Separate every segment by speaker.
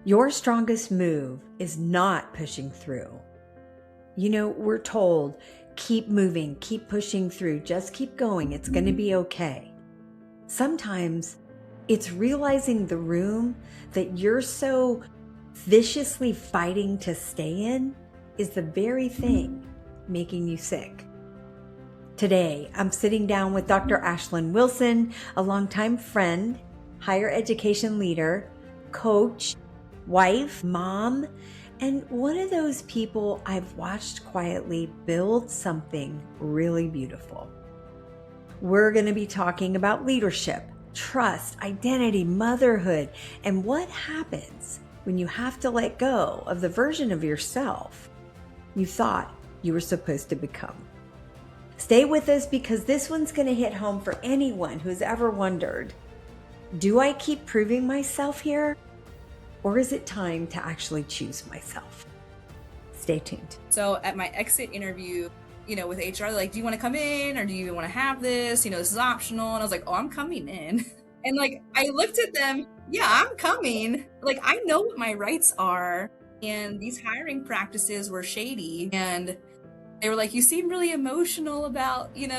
Speaker 1: Your strongest move is not pushing through. You know, we're told, keep moving, keep pushing through, just keep going. It's going to be okay. Sometimes it's realizing the room that you're so viciously fighting to stay in is the very thing making you sick. Today, I'm sitting down with Dr. Ashlyn Wilson, a longtime friend, higher education leader, coach, wife, mom, and one of those people I've watched quietly build something really beautiful. We're going to be talking about leadership, trust, identity, motherhood, and what happens when you have to let go of the version of yourself you thought you were supposed to become. Stay with us because this one's going to hit home for anyone who's ever wondered, do I keep proving myself here? Or is it time to actually choose myself? Stay tuned.
Speaker 2: So at my exit interview, with HR, like, do you want to come in or do you even want to have this? This is optional. And I was like, oh, I'm coming in. And I looked at them. Yeah, I'm coming. I know what my rights are. And these hiring practices were shady. And they were like, you seem really emotional about, this.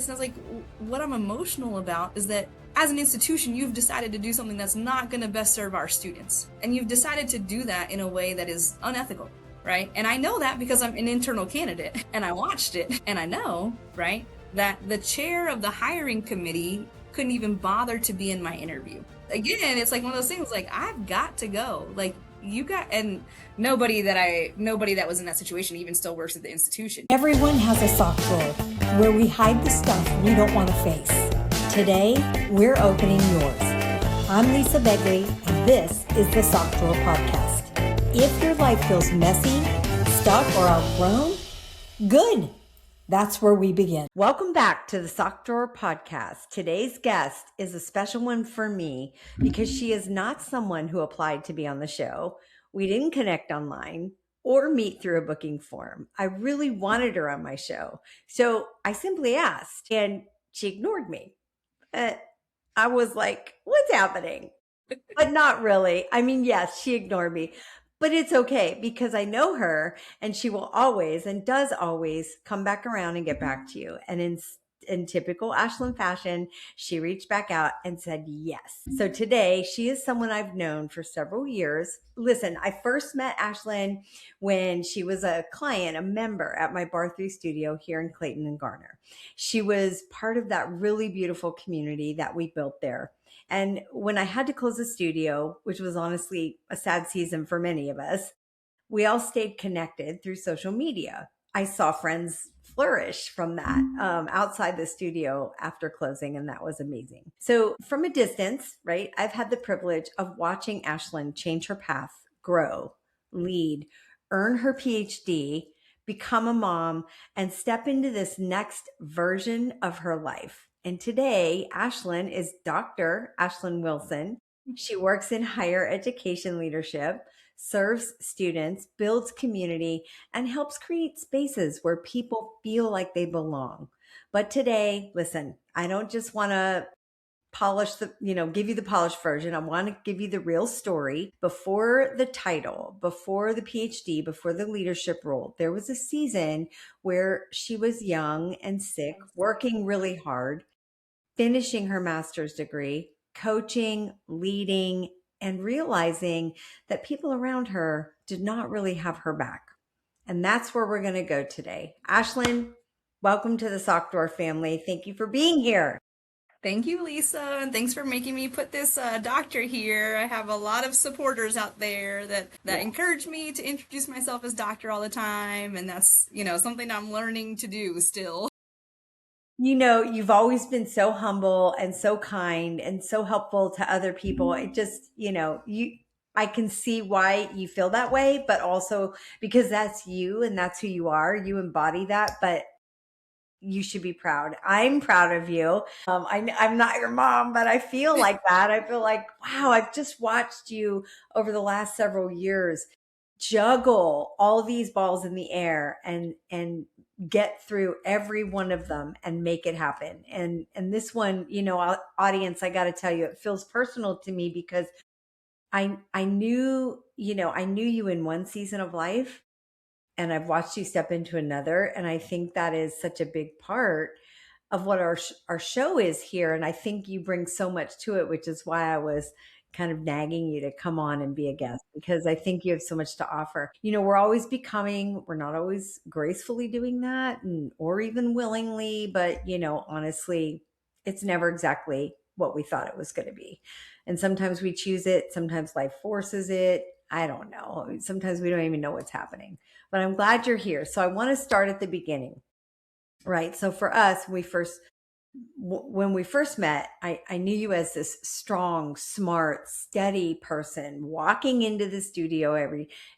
Speaker 2: And I was like, what I'm emotional about is that as an institution, you've decided to do something that's not going to best serve our students. And you've decided to do that in a way that is unethical, right? And I know that because I'm an internal candidate and I watched it and I know, right, that the chair of the hiring committee couldn't even bother to be in my interview. Again, it's like one of those things, I've got to go. And nobody that was in that situation even still works at the institution.
Speaker 1: Everyone has a sock drawer where we hide the stuff we don't want to face. Today, we're opening yours. I'm Lisa Begley, and this is the Sock Drawer Podcast. If your life feels messy, stuck, or outgrown, good. That's where we begin. Welcome back to the Sock Drawer Podcast. Today's guest is a special one for me because she is not someone who applied to be on the show. We didn't connect online or meet through a booking form. I really wanted her on my show. So I simply asked, and she ignored me. I was like, what's happening? But not really. I mean, yes, she ignored me, but it's okay because I know her and she will always and does always come back around and get back to you. And in typical Ashlyn fashion, she reached back out and said yes. So today she is someone I've known for several years. Listen, I first met Ashlyn when she was a client, a member at my Bar 3 studio here in Clayton and Garner. She was part of that really beautiful community that we built there. And when I had to close the studio, which was honestly a sad season for many of us, we all stayed connected through social media. I saw friends flourish from that outside the studio after closing, and that was amazing. So from a distance, right, I've had the privilege of watching Ashlyn change her path, grow, lead, earn her PhD, become a mom, and step into this next version of her life. And today, Ashlyn is Dr. Ashlyn Wilson. She works in higher education leadership, serves students, builds community, and helps create spaces where people feel like they belong. But today, listen, I don't just want to give you the polished version. I want to give you the real story. Before the title, before the PhD, before the leadership role, there was a season where she was young and sick, working really hard, finishing her master's degree, coaching, leading, and realizing that people around her did not really have her back. And that's where we're going to go today. Ashlyn, welcome to the Sock Drawer family. Thank you for being here.
Speaker 2: Thank you, Lisa, and thanks for making me put this doctor here. I have a lot of supporters out there that encourage me to introduce myself as doctor all the time, and that's, something I'm learning to do still.
Speaker 1: You've always been so humble and so kind and so helpful to other people. It just, I can see why you feel that way, but also because that's you and that's who you are. You embody that, but you should be proud. I'm proud of you. I'm not your mom, but I feel like that. I feel like, wow, I've just watched you over the last several years juggle all these balls in the air and get through every one of them and make it happen. And this one, audience, I got to tell you, it feels personal to me because I knew, I knew you in one season of life, and I've watched you step into another. And I think that is such a big part of what our show is here. And I think you bring so much to it, which is why I was kind of nagging you to come on and be a guest, because I think you have so much to offer. We're always becoming, we're not always gracefully doing that, or even willingly, but honestly, it's never exactly what we thought it was going to be. And sometimes we choose it, sometimes life forces it. I don't know. Sometimes we don't even know what's happening. But I'm glad you're here. So I want to start at the beginning, right? So for us, when we first met, I knew you as this strong, smart, steady person walking into the studio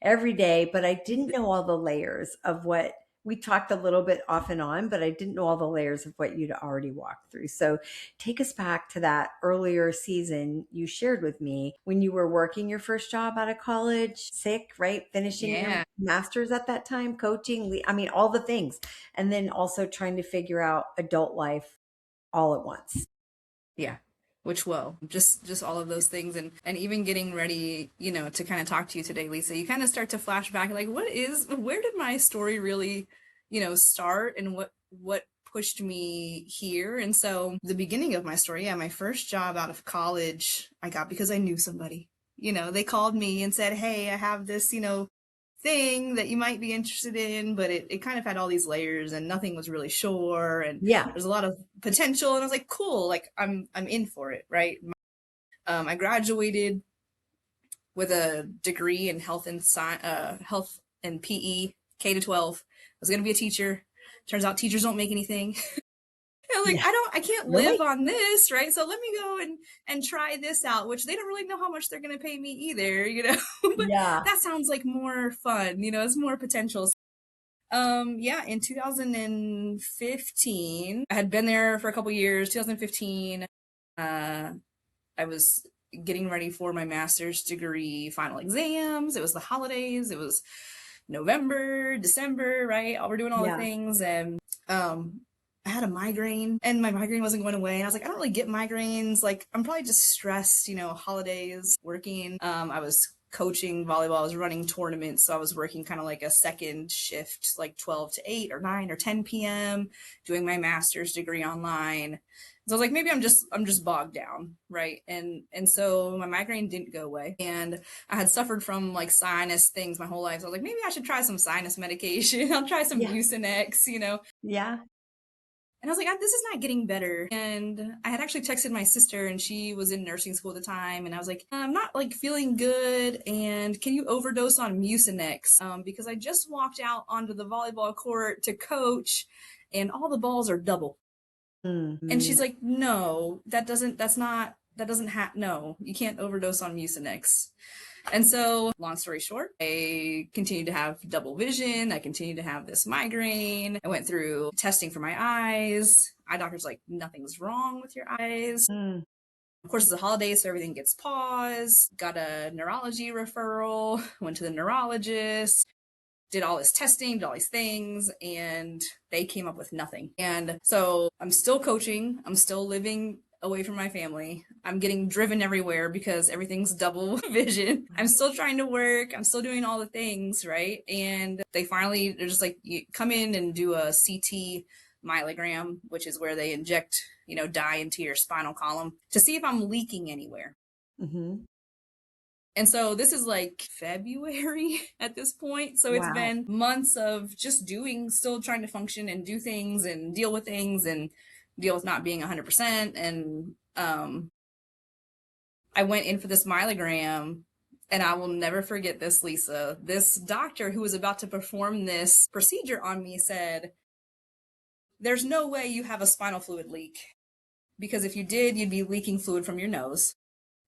Speaker 1: every day, but I didn't know all the layers of what we talked a little bit off and on, but I didn't know all the layers of what you'd already walked through. So take us back to that earlier season you shared with me when you were working your first job out of college, sick, right? Finishing your
Speaker 2: Yeah.
Speaker 1: master's at that time, coaching, I mean, all the things. And then also trying to figure out adult life all at once.
Speaker 2: Yeah. Which will just all of those things, and even getting ready, to kind of talk to you today, Lisa, you kind of start to flash back like, where did my story really, start, and what pushed me here. And so the beginning of my story, yeah, my first job out of college, I got because I knew somebody. They called me and said, hey, I have this, thing that you might be interested in, but it kind of had all these layers and nothing was really sure, and
Speaker 1: Yeah.
Speaker 2: there's a lot of potential, and I was like, cool, like I'm in for it, right? I graduated with a degree in health and health and PE, K to 12. I was going to be a teacher. Turns out teachers don't make anything. I was like,
Speaker 1: Yeah.
Speaker 2: I can't live
Speaker 1: Really?
Speaker 2: on this, right? So let me go and try this out, which they don't really know how much they're going to pay me either, but
Speaker 1: Yeah.
Speaker 2: that sounds like more fun, it's more potential. Yeah, in 2015, I had been there for a couple years. 2015, I was getting ready for my master's degree final exams. It was the holidays. It was November, December, right? We're doing all the
Speaker 1: Yeah.
Speaker 2: things, and I had a migraine, and my migraine wasn't going away. And I was like, I don't really get migraines. Like, I'm probably just stressed, holidays, working. I was coaching volleyball. I was running tournaments, so I was working kind of like a second shift, like 12 to 8 or 9 or 10 p.m., doing my master's degree online. So I was like, maybe I'm just bogged down, right? And so my migraine didn't go away, and I had suffered from like sinus things my whole life. So I was like, maybe I should try some sinus medication. I'll try some
Speaker 1: Yeah.
Speaker 2: Mucinex.
Speaker 1: Yeah.
Speaker 2: And I was like, this is not getting better. And I had actually texted my sister, and she was in nursing school at the time. And I was like, I'm not like feeling good. And can you overdose on Mucinex? Because I just walked out onto the volleyball court to coach, and all the balls are double. And
Speaker 1: Mm-hmm.
Speaker 2: she's like, no, no, you can't overdose on Mucinex. And so, long story short, I continued to have double vision. I continued to have this migraine. I went through testing for my eyes. Eye doctor's like, nothing's wrong with your eyes.
Speaker 1: Mm.
Speaker 2: Of course, it's a holiday, so everything gets paused. Got a neurology referral, went to the neurologist, did all this testing, did all these things, and they came up with nothing. And so I'm still coaching. I'm still living away from my family. I'm getting driven everywhere because everything's double vision. I'm still trying to work. I'm still doing all the things, right? And they're just like, you come in and do a CT myelogram, which is where they inject, dye into your spinal column to see if I'm leaking anywhere.
Speaker 1: Mm-hmm.
Speaker 2: And so this is like February at this point. So it's
Speaker 1: Wow.
Speaker 2: been months of just still trying to function and do things and deal with things and deal with not being 100%. And I went in for this myelogram, and I will never forget this, Lisa. This doctor who was about to perform this procedure on me said, there's no way you have a spinal fluid leak, because if you did, you'd be leaking fluid from your nose.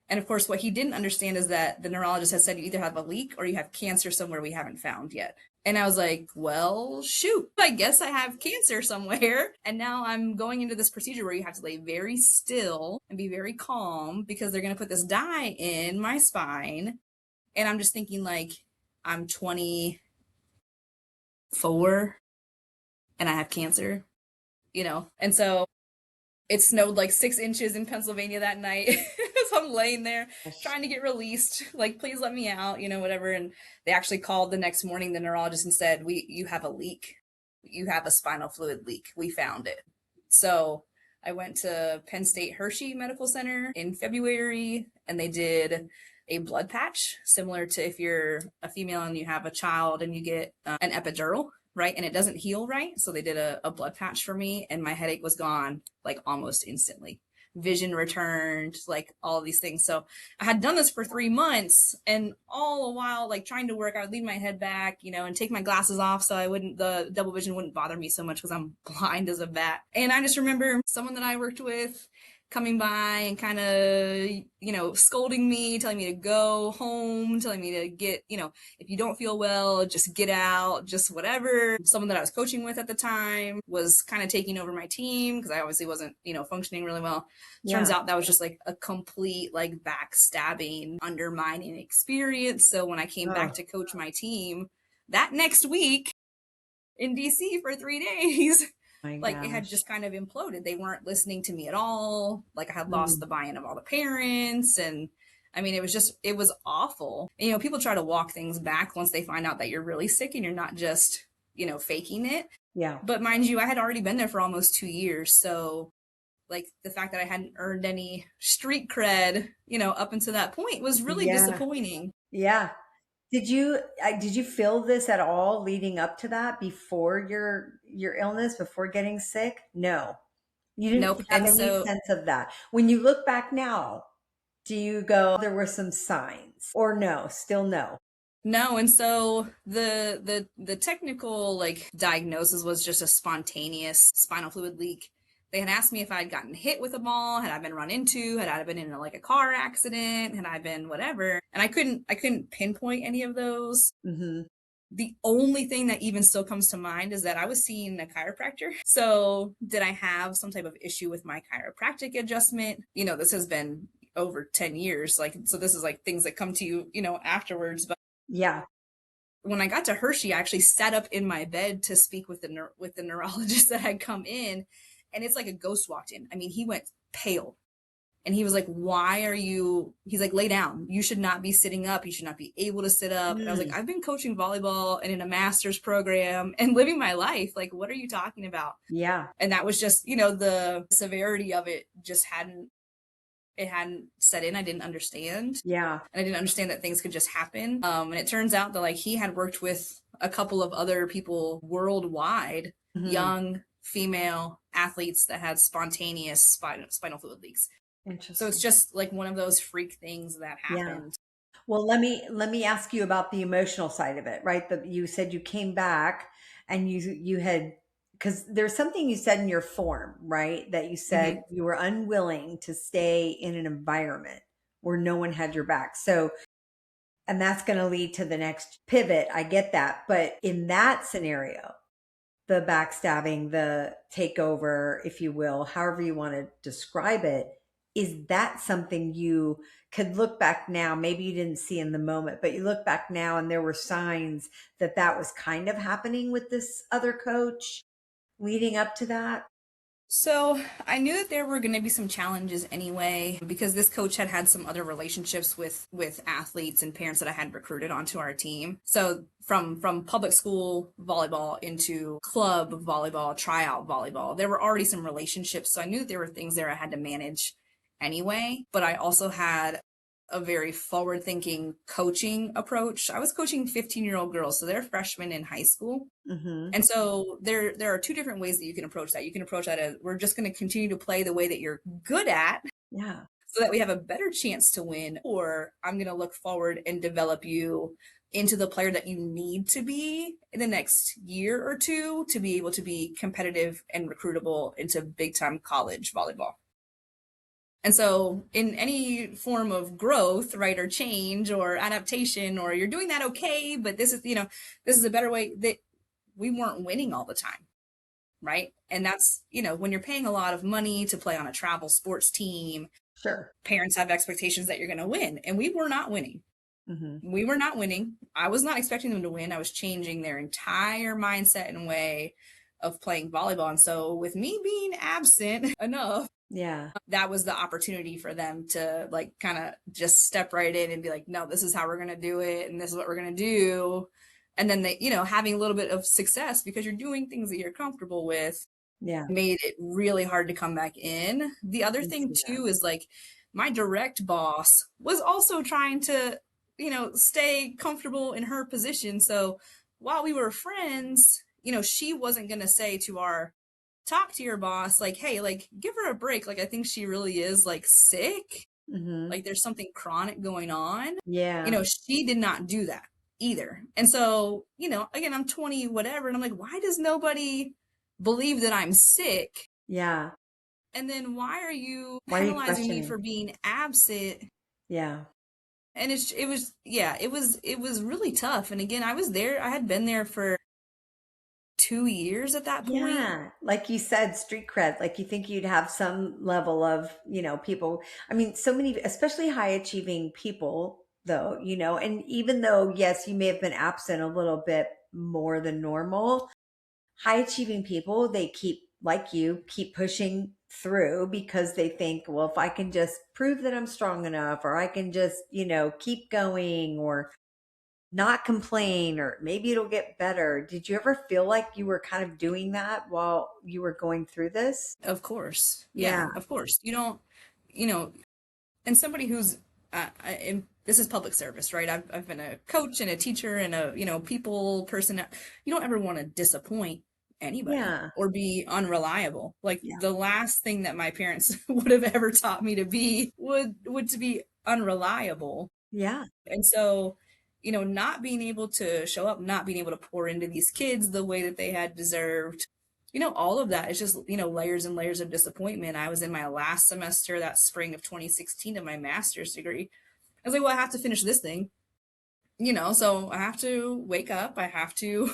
Speaker 2: And of course, what he didn't understand is that the neurologist has said you either have a leak or you have cancer somewhere we haven't found yet. And I was like, well, shoot, I guess I have cancer somewhere. And now I'm going into this procedure where you have to lay very still and be very calm because they're going to put this dye in my spine. And I'm just thinking, like, I'm 24 and I have cancer, And so it snowed like 6 inches in Pennsylvania that night. It was I'm laying there trying to get released, like, please let me out, whatever. And they actually called the next morning, the neurologist, and said, you have a leak. You have a spinal fluid leak. We found it. So I went to Penn State Hershey Medical Center in February, and they did a blood patch, similar to if you're a female and you have a child and you get an epidural, right? And it doesn't heal right. So they did a blood patch for me, and my headache was gone like almost instantly. Vision returned, like all these things. So I had done this for 3 months, and all the while, like trying to work, I would lean my head back, and take my glasses off so the double vision wouldn't bother me so much because I'm blind as a bat. And I just remember someone that I worked with coming by and kind of, scolding me, telling me to go home, telling me to get, if you don't feel well, just get out, just whatever. Someone that I was coaching with at the time was kind of taking over my team because I obviously wasn't, functioning really well. Yeah. Turns out that was just like a complete like backstabbing, undermining experience. So when I came back to coach my team that next week in DC for 3 days, it had just kind of imploded. They weren't listening to me at all. Like I had lost the buy-in of all the parents. And I mean, it was awful. And, people try to walk things back once they find out that you're really sick and you're not just, faking it.
Speaker 1: Yeah.
Speaker 2: But mind you, I had already been there for almost 2 years. So like the fact that I hadn't earned any street cred, up until that point was really disappointing.
Speaker 1: Yeah. Did you feel this at all leading up to that before your illness, before getting sick? No, you didn't have any sense of that. When you look back now, do you go, there were some signs, or no, still no?
Speaker 2: No. And so the technical like diagnosis was just a spontaneous spinal fluid leak. They had asked me if I had gotten hit with a ball, had I been run into, had I been in a car accident, had I been whatever. And I couldn't pinpoint any of those.
Speaker 1: Mm-hmm.
Speaker 2: The only thing that even still comes to mind is that I was seeing a chiropractor. So did I have some type of issue with my chiropractic adjustment? This has been over 10 years. So this is like things that come to you, afterwards. But
Speaker 1: yeah.
Speaker 2: When I got to Hershey, I actually sat up in my bed to speak with the neurologist that had come in. And it's like a ghost walked in. I mean, he went pale and he was like, he's like, lay down. You should not be sitting up. You should not be able to sit up. And I was like, I've been coaching volleyball and in a master's program and living my life. Like, what are you talking about?
Speaker 1: Yeah.
Speaker 2: And that was just, the severity of it just hadn't set in. I didn't understand.
Speaker 1: Yeah.
Speaker 2: And I didn't understand that things could just happen. And it turns out that like he had worked with a couple of other people worldwide, young female athletes that had spontaneous spinal fluid leaks.
Speaker 1: Interesting.
Speaker 2: So it's just like one of those freak things that happened.
Speaker 1: Yeah. Well, let me ask you about the emotional side of it, right? You said you came back and you had, because there's something you said in your form, right? That you said you were unwilling to stay in an environment where no one had your back. So, and that's going to lead to the next pivot. I get that. But in that scenario, the backstabbing, the takeover, if you will, however you want to describe it, is that something you could look back now? Maybe you didn't see in the moment, but you look back now and there were signs that was kind of happening with this other coach leading up to that?
Speaker 2: So I knew that there were going to be some challenges anyway, because this coach had some other relationships with athletes and parents that I had recruited onto our team. So from public school volleyball into club volleyball, tryout volleyball, there were already some relationships. So I knew that there were things there I had to manage anyway, but I also had a very forward-thinking coaching approach. I was coaching 15-year-old girls, so they're freshmen in high school. And so there are two different ways that you can approach that. You can approach that as, we're just going to continue to play the way that you're good at, so that we have a better chance to win, or I'm going to look forward and develop you into the player that you need to be in the next year or two to be able to be competitive and recruitable into big-time college volleyball. And so in any form of growth, right, or change or adaptation, or you're doing that okay, but this is a better way, that we weren't winning all the time, right? And that's, when you're paying a lot of money to play on a travel sports team,
Speaker 1: sure,
Speaker 2: parents have expectations that you're going to win, and we were not winning. We were not winning. I was not expecting them to win. I was changing their entire mindset and way of playing volleyball. And so with me being absent enough,
Speaker 1: Yeah.
Speaker 2: That was the opportunity for them to like kind of just step right in and be like, no, this is how we're going to do it. And this is what we're going to do. And then they, having a little bit of success because you're doing things that you're comfortable with
Speaker 1: Yeah.
Speaker 2: made it really hard to come back in. The other
Speaker 1: I
Speaker 2: thing
Speaker 1: see that.
Speaker 2: too is like my direct boss was also trying to, stay comfortable in her position. So while we were friends, she wasn't going to say to our top tier boss, like, hey, like, give her a break. Like, I think she really is like sick.
Speaker 1: Mm-hmm.
Speaker 2: Like, there's something chronic going on.
Speaker 1: Yeah.
Speaker 2: She did not do that either. And so, again, I'm 20, whatever. And I'm like, why does nobody believe that I'm sick?
Speaker 1: Yeah.
Speaker 2: And then why are you
Speaker 1: Why are you
Speaker 2: penalizing me
Speaker 1: questioning?
Speaker 2: for being absent?
Speaker 1: Yeah.
Speaker 2: And it was really tough. And again, I had been there for 2 years at that point.
Speaker 1: Yeah. Like you said, street cred, like you think you'd have some level of, people. I mean, so many, especially high achieving people, though, and even though, yes, you may have been absent a little bit more than normal, high achieving people, they keep, like you, keep pushing through because they think, well, if I can just prove that I'm strong enough, or I can just, keep going, or not complain, or maybe it'll get better. Did you ever feel like you were kind of doing that while you were going through this?
Speaker 2: Of course. Yeah,
Speaker 1: Yeah.
Speaker 2: of course. You don't, you know, and somebody who's, this is public service, right? I've been a coach and a teacher and a, people person. You don't ever want to disappoint anybody
Speaker 1: Yeah.
Speaker 2: or be unreliable. Like
Speaker 1: Yeah.
Speaker 2: the last thing that my parents would have ever taught me to be would to be unreliable.
Speaker 1: Yeah.
Speaker 2: And so, not being able to show up, not being able to pour into these kids the way that they had deserved, all of that is just, layers and layers of disappointment. I was in my last semester that spring of 2016 of my master's degree. I was like, well, I have to finish this thing, so I have to wake up. I have to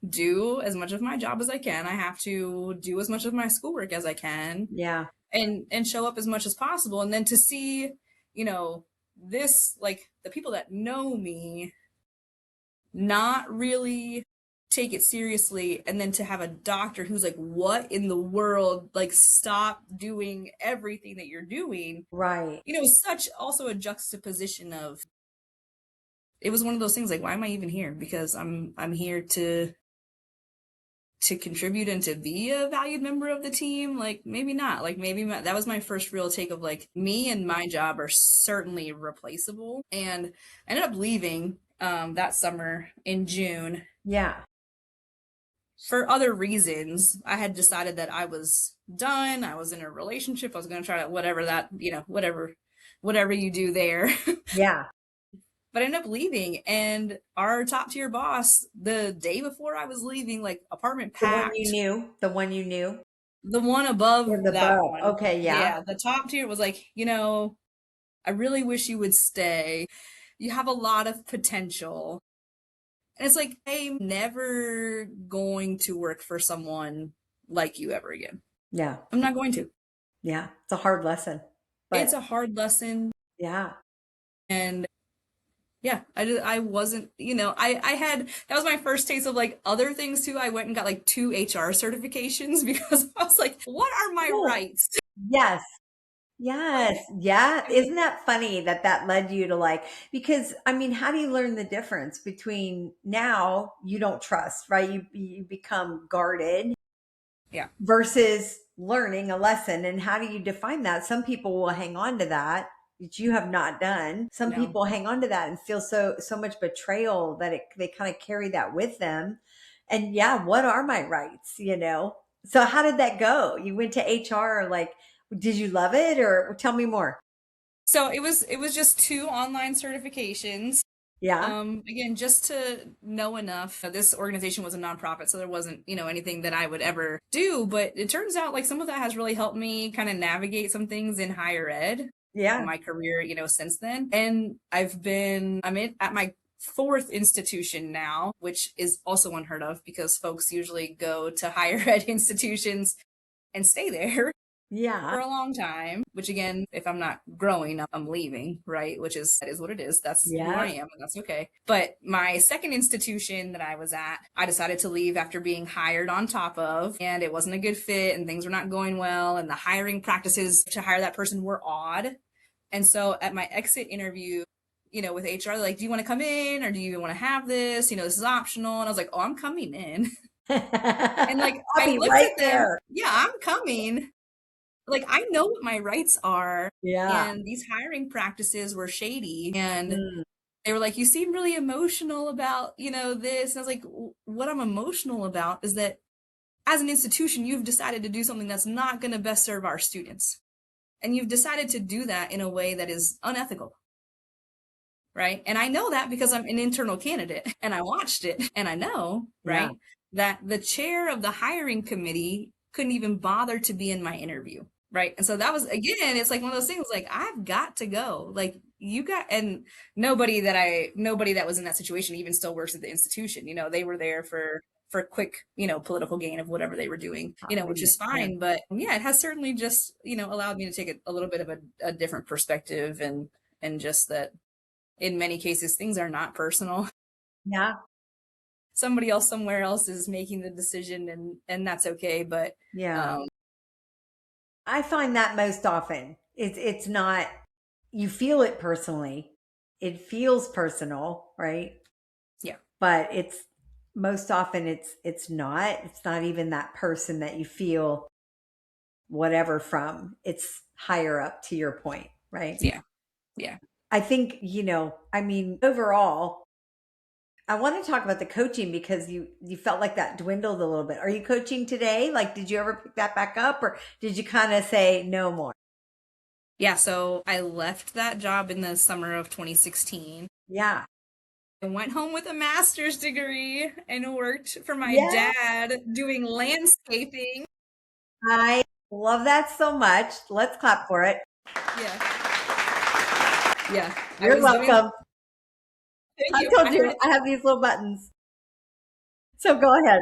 Speaker 2: do as much of my job as I can. I have to do as much of my schoolwork as I can
Speaker 1: Yeah.
Speaker 2: and show up as much as possible. And then to see, this, like the people that know me not really take it seriously, and then to have a doctor who's like, what in the world, like stop doing everything that you're doing,
Speaker 1: Right.
Speaker 2: such also a juxtaposition of, it was one of those things like, why am I even here? Because I'm here to contribute and to be a valued member of the team. Like maybe not. Like maybe that was my first real take of like, me and my job are certainly replaceable. And I ended up leaving that summer in June
Speaker 1: Yeah.
Speaker 2: for other reasons. I had decided that I was done. I was in a relationship. I was going to try to whatever that, whatever you do there.
Speaker 1: Yeah.
Speaker 2: But I ended up leaving, and our top tier boss, the day before I was leaving, like apartment
Speaker 1: The one you
Speaker 2: packed.
Speaker 1: knew, the one you knew,
Speaker 2: The one
Speaker 1: or
Speaker 2: above
Speaker 1: the
Speaker 2: that
Speaker 1: bow.
Speaker 2: one.
Speaker 1: Okay. Yeah.
Speaker 2: Yeah, the top tier was like, I really wish you would stay. You have a lot of potential. And it's like, I'm never going to work for someone like you ever again.
Speaker 1: Yeah.
Speaker 2: I'm not going to.
Speaker 1: Yeah. It's a hard lesson,
Speaker 2: It's
Speaker 1: but
Speaker 2: a hard lesson.
Speaker 1: yeah.
Speaker 2: And yeah, I wasn't, I had, that was my first taste of like other things too. I went and got like 2 HR certifications because I was like, what are my
Speaker 1: Cool.
Speaker 2: rights?
Speaker 1: Yes. Yes. Yeah. Isn't that funny that that led you to like, because I mean, how do you learn the difference between now you don't trust, right? You become guarded.
Speaker 2: Yeah.
Speaker 1: Versus learning a lesson. And how do you define that? Some people will hang on to that, which you have not done. Some
Speaker 2: No.
Speaker 1: people hang on to that and feel so much betrayal that they kind of carry that with them. And yeah, what are my rights? So how did that go? You went to HR, like, did you love it, or tell me more?
Speaker 2: So it was just 2 online certifications.
Speaker 1: Yeah.
Speaker 2: Again, just to know enough. This organization was a nonprofit, so there wasn't, anything that I would ever do. But it turns out like some of that has really helped me kind of navigate some things in higher ed
Speaker 1: Yeah.
Speaker 2: in my career, since then. And I'm at my 4th institution now, which is also unheard of because folks usually go to higher ed institutions and stay there.
Speaker 1: Yeah.
Speaker 2: for a long time, which again, if I'm not growing, I'm leaving, right? That is what it is. That's who I
Speaker 1: Yeah.
Speaker 2: am, and that's okay. But my second institution that I was at, I decided to leave after being hired on top of, and it wasn't a good fit, and things were not going well, and the hiring practices to hire that person were odd. And so at my exit interview, with HR, like, do you want to come in or do you even want to have this? This is optional. And I was like, oh, I'm coming in. And like,
Speaker 1: I'll
Speaker 2: I
Speaker 1: be
Speaker 2: looked
Speaker 1: right
Speaker 2: at them,
Speaker 1: there.
Speaker 2: yeah, I'm coming. Like, I know what my rights are.
Speaker 1: Yeah.
Speaker 2: And these hiring practices were shady. And
Speaker 1: Mm.
Speaker 2: they were like, you seem really emotional about, this. And I was like, what I'm emotional about is that as an institution, you've decided to do something that's not going to best serve our students. And you've decided to do that in a way that is unethical. Right. And I know that because I'm an internal candidate and I watched it and I know,
Speaker 1: Yeah.
Speaker 2: right, that the chair of the hiring committee couldn't even bother to be in my interview. Right. And so that was, again, it's like one of those things like, I've got to go. Like, and nobody that was in that situation even still works at the institution. They were there for quick, political gain of whatever they were doing, which is fine. But yeah, it has certainly just, allowed me to take a little bit of a different perspective and just that in many cases, things are not personal.
Speaker 1: Yeah.
Speaker 2: Somebody else somewhere else is making the decision and that's okay. But
Speaker 1: Yeah. I find that most often it's not, you feel it personally. It feels personal, right?
Speaker 2: yeah.
Speaker 1: But it's most often it's not even that person that you feel whatever from. It's higher up, to your point, right?
Speaker 2: Yeah. Yeah.
Speaker 1: I think, overall, I want to talk about the coaching because you felt like that dwindled a little bit. Are you coaching today? Like, did you ever pick that back up, or did you kind of say no more?
Speaker 2: Yeah. So I left that job in the summer of 2016.
Speaker 1: Yeah.
Speaker 2: I went home with a master's degree and worked for my
Speaker 1: Yeah.
Speaker 2: dad doing landscaping.
Speaker 1: I love that so much. Let's clap for it.
Speaker 2: Yeah. Yeah.
Speaker 1: You're welcome.
Speaker 2: Thank
Speaker 1: I
Speaker 2: you.
Speaker 1: told you I have these little buttons. So go ahead.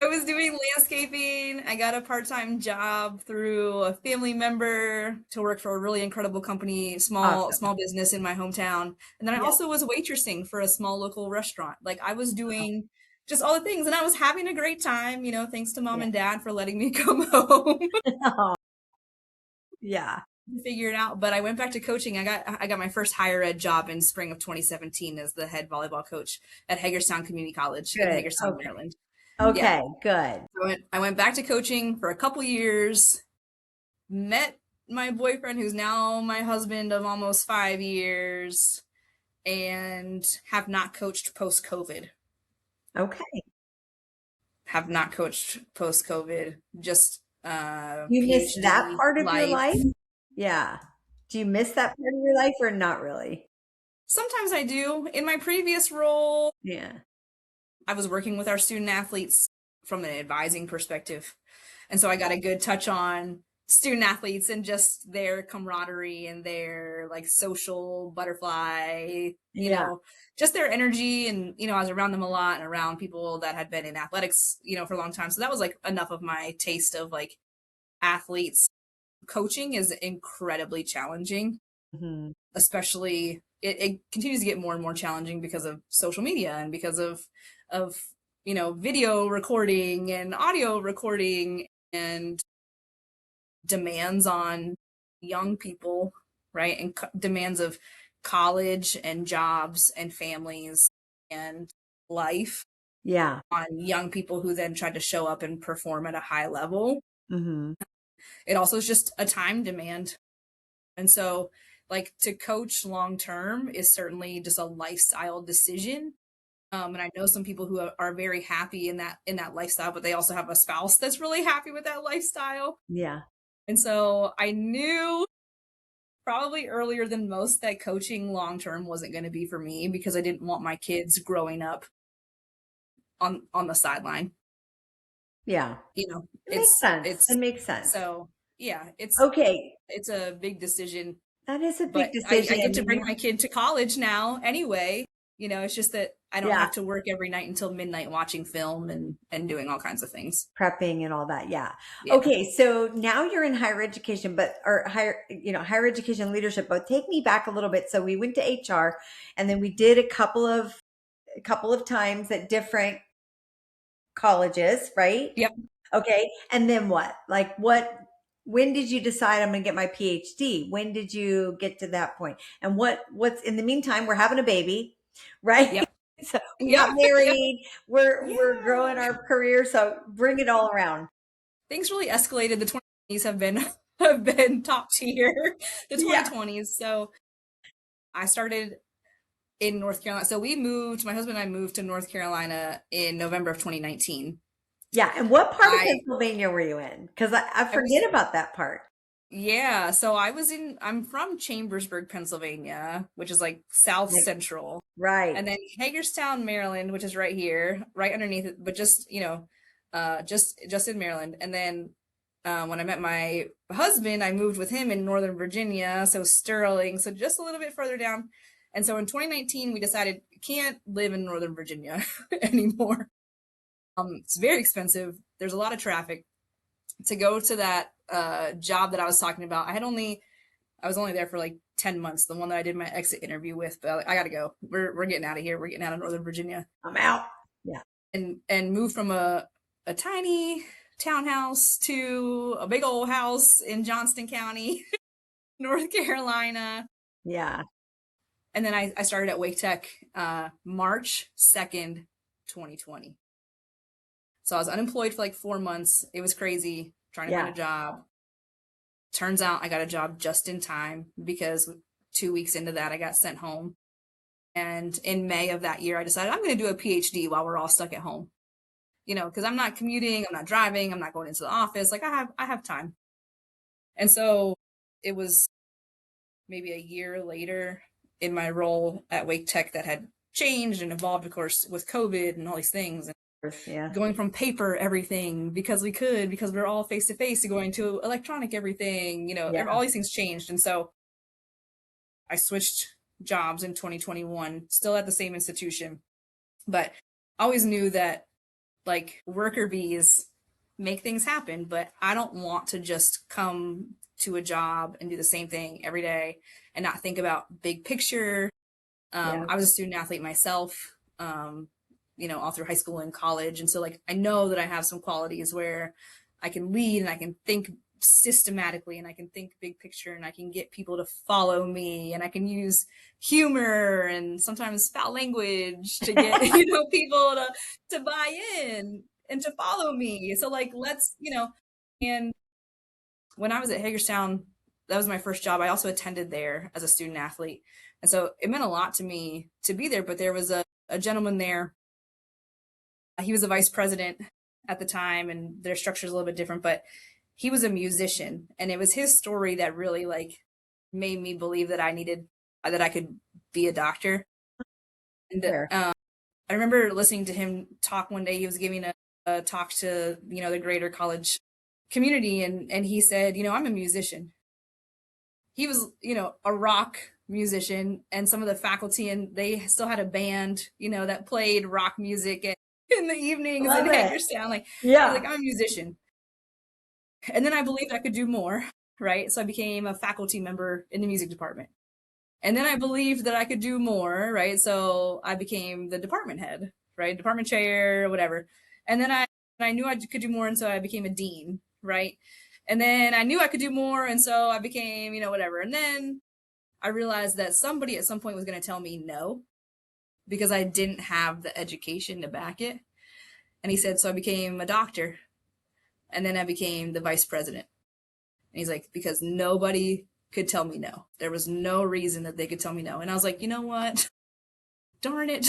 Speaker 2: I was doing landscaping. I got a part-time job through a family member to work for a really incredible company, small business in my hometown. And then I also was waitressing for a small local restaurant. Like, I was doing just all the things and I was having a great time, thanks to mom and dad for letting me come home.
Speaker 1: Yeah.
Speaker 2: Figure it out. But I went back to coaching. I got my first higher ed job in spring of 2017 as the head volleyball coach at Hagerstown Community College in Hagerstown, Maryland.
Speaker 1: Okay, good.
Speaker 2: I went back to coaching for a couple years, met my boyfriend, who's now my husband of almost 5 years, and have not coached post-COVID.
Speaker 1: Okay.
Speaker 2: Have not coached post-COVID. Just
Speaker 1: you miss that part of your life? Yeah. Do you miss that part of your life or not really?
Speaker 2: Sometimes I do. In my previous role,
Speaker 1: yeah,
Speaker 2: I was working with our student athletes from an advising perspective. And so I got a good touch on student athletes and just their camaraderie and their like social butterfly, you know, just their energy. And, I was around them a lot and around people that had been in athletics, for a long time. So that was like enough of my taste of like athletes. Coaching is incredibly challenging, especially it continues to get more and more challenging because of social media and because of video recording and audio recording and demands on young people, right? And demands of college and jobs and families and life on young people who then try to show up and perform at a high level. It also is just a time demand. And so like to coach long term is certainly just a lifestyle decision. And I know some people who are very happy in that lifestyle, but they also have a spouse that's really happy with that lifestyle.
Speaker 1: Yeah.
Speaker 2: And so I knew probably earlier than most that coaching long term wasn't going to be for me because I didn't want my kids growing up on the sideline.
Speaker 1: Yeah.
Speaker 2: It
Speaker 1: makes sense. It makes sense.
Speaker 2: So yeah, it's a big decision.
Speaker 1: That is a big decision.
Speaker 2: I get to bring my kid to college now anyway. It's just that I don't
Speaker 1: Yeah.
Speaker 2: have to work every night until midnight watching film and doing all kinds of things.
Speaker 1: Prepping and all that. Yeah.
Speaker 2: Yeah.
Speaker 1: Okay. So now you're in higher education, higher education leadership, but take me back a little bit. So we went to HR and then we did a couple of times at different colleges, right?
Speaker 2: Yep.
Speaker 1: Okay. And then what? When did you decide I'm going to get my PhD? When did you get to that point? And what's in the meantime, we're having a baby, right?
Speaker 2: Yep.
Speaker 1: So we
Speaker 2: Yep.
Speaker 1: got
Speaker 2: Yep.
Speaker 1: married. We're growing
Speaker 2: Yeah.
Speaker 1: our career. So bring it all around.
Speaker 2: Things really escalated. The 20s have been have been top tier. The
Speaker 1: Yeah.
Speaker 2: 2020s. So I started in North Carolina. So my husband and I moved to North Carolina in November of 2019.
Speaker 1: Yeah. And what part of
Speaker 2: I
Speaker 1: Pennsylvania were you in? Because I
Speaker 2: I was
Speaker 1: forget about that part.
Speaker 2: Yeah, so I'm from Chambersburg, Pennsylvania, which is like South
Speaker 1: Like,
Speaker 2: Central.
Speaker 1: right.
Speaker 2: And then Hagerstown, Maryland, which is right here, right underneath it, but just, just in Maryland. And then when I met my husband, I moved with him in Northern Virginia, so Sterling, so just a little bit further down. And so in 2019, we decided we can't live in Northern Virginia anymore. It's very expensive. There's a lot of traffic. To go to that job that I was talking about, I was only there for like 10 months, the one that I did my exit interview with, but I gotta go. We're getting out of here. We're getting out of Northern Virginia.
Speaker 1: I'm out. Yeah.
Speaker 2: And move from a tiny townhouse to a big old house in Johnston County, North Carolina.
Speaker 1: Yeah.
Speaker 2: And then I started at Wake Tech March 2nd, 2020. So I was unemployed for like 4 months. It was crazy trying to find
Speaker 1: Yeah.
Speaker 2: a job. Turns out I got a job just in time because 2 weeks into that, I got sent home. And in May of that year, I decided I'm going to do a PhD while we're all stuck at home. Because I'm not commuting, I'm not driving, I'm not going into the office. Like I have time. And so it was maybe a year later in my role at Wake Tech that had changed and evolved, of course, with COVID and all these things.
Speaker 1: Yeah.
Speaker 2: Going from paper everything because we're all face to face, to going to electronic everything,
Speaker 1: Yeah.
Speaker 2: all these things changed. And so I switched jobs in 2021, still at the same institution, but I always knew that like worker bees make things happen, but I don't want to just come to a job and do the same thing every day and not think about big picture.
Speaker 1: Yeah.
Speaker 2: I was a student athlete myself, all through high school and college. And so like, I know that I have some qualities where I can lead and I can think systematically and I can think big picture and I can get people to follow me and I can use humor and sometimes foul language to get, people to buy in and to follow me. So like, and when I was at Hagerstown, that was my first job. I also attended there as a student athlete. And so it meant a lot to me to be there, but there was a gentleman there. He was a vice president at the time and their structure is a little bit different, but he was a musician and it was his story that really like made me believe that I could be a doctor. And
Speaker 1: Fair.
Speaker 2: I remember listening to him talk one day. He was giving a talk to, the greater college community. And he said, I'm a musician. He was, a rock musician and some of the faculty, and they still had a band, that played rock music in the evenings in
Speaker 1: Love it.
Speaker 2: Hagerstown. Like,
Speaker 1: Yeah.
Speaker 2: I'm a musician. And then I believed I could do more, right? So I became a faculty member in the music department. And then I believed that I could do more, right? So I became the department head, right? Department chair, whatever. And then I knew I could do more, and so I became a dean, right? And then I knew I could do more, and so I became, whatever. And then I realized that somebody at some point was going to tell me no because I didn't have the education to back it. And he said, so I became a doctor. And then I became the vice president. And he's like, because nobody could tell me no. There was no reason that they could tell me no. And I was like, you know what? Darn it.